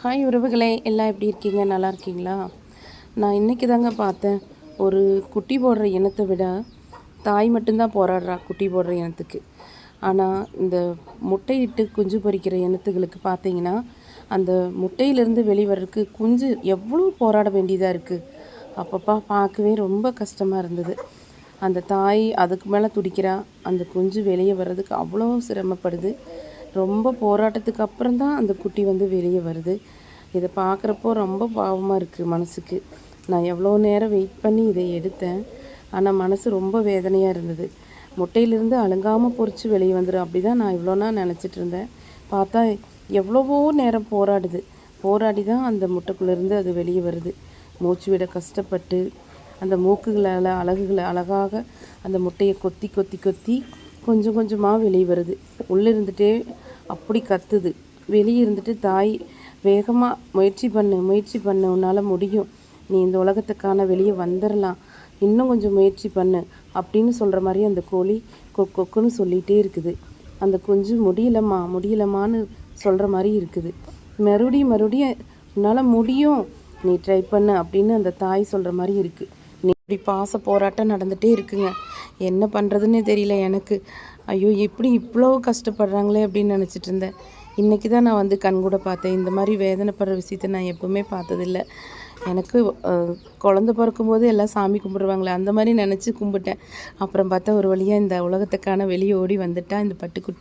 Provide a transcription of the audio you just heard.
Hi உறவுகளே, எல்லாம் எப்படி இருக்கீங்க? நல்லா இருக்கீங்களா? நான் இன்றைக்கி தாங்க பார்த்தேன். ஒரு குட்டி போடுற இனத்தை விட தாய் மட்டும்தான் போராடுறா குட்டி போடுற இனத்துக்கு. ஆனால் இந்த முட்டையிட்டு குஞ்சு பொரிக்கிற இனத்துகளுக்கு பார்த்தீங்கன்னா, அந்த முட்டையிலேருந்து வெளிவரக்கு குஞ்சு எவ்வளோ போராட வேண்டியதாக இருக்குது. அப்பப்போ பார்க்கவே ரொம்ப கஷ்டமாக இருந்தது. அந்த தாய் அதுக்கு மேலே துடிக்கிறா, அந்த குஞ்சு வெளியே வர்றதுக்கு அவ்வளோ சிரமப்படுது. ரொம்ப போராட்டத்துக்கு அப்புறம் தான் அந்த குட்டி வெளியே வருது. இதை பார்க்குறப்போ ரொம்ப பாவமாக இருக்குது மனசுக்கு. நான் எவ்வளோ நேரம் வெயிட் பண்ணி இதை எடுத்தேன். ஆனால் மனசு ரொம்ப வேதனையாக இருந்தது. முட்டையிலேருந்து அழுங்காமல் பொறிச்சு வெளியே வந்துடும் அப்படி தான் நான் இவ்வளோ நாள் நினச்சிட்டு இருந்தேன். பார்த்தா எவ்வளவோ நேரம் போராடி தான் அந்த முட்டைக்குள்ளேருந்து அது வெளியே வருது. மூச்சு விட கஷ்டப்பட்டு அந்த மூக்குகளால் அழகாக அந்த முட்டையை கொத்தி கொத்தி கொத்தி கொஞ்சம் கொஞ்சமாக வெளியே வருது. உள்ளே இருந்துகிட்டே அப்படி கத்துது. வெளியே இருந்துட்டு தாய் வேகமாக முயற்சி பண்ணு, உன்னால் முடியும், நீ இந்த உலகத்துக்கான வெளியே வந்துடலாம், இன்னும் கொஞ்சம் முயற்சி பண்ணு அப்படின்னு சொல்கிற மாதிரி அந்த கோழி கொக்குன்னு சொல்லிகிட்டே இருக்குது. அந்த குஞ்சு முடியலம்மான்னு சொல்கிற மாதிரி இருக்குது. மறுபடியும் உன்னால் முடியும், நீ ட்ரை பண்ணு அப்படின்னு அந்த தாய் சொல்கிற மாதிரி இருக்குது. இப்படி பாச போராட்டம் நடந்துகிட்டே இருக்குங்க. என்ன பண்ணுறதுன்னே தெரியல எனக்கு. ஐயோ, எப்படி இவ்வளோ கஷ்டப்படுறாங்களே அப்படின்னு நினச்சிட்டு இருந்தேன். இன்றைக்கி தான் நான் கண்கூட பார்த்தேன். இந்த மாதிரி வேதனைப்படுற விஷயத்த நான் எப்போவுமே பார்த்ததில்ல. எனக்கு குழந்த பிறக்கும்போது எல்லாம் சாமி கும்பிடுவாங்களே அந்த மாதிரி நினச்சி கும்பிட்டேன். அப்புறம் பார்த்தா ஒரு வழியாக இந்த உலகத்துக்கான வெளியே ஓடி வந்துட்டா இந்த பட்டுக்குட்டி.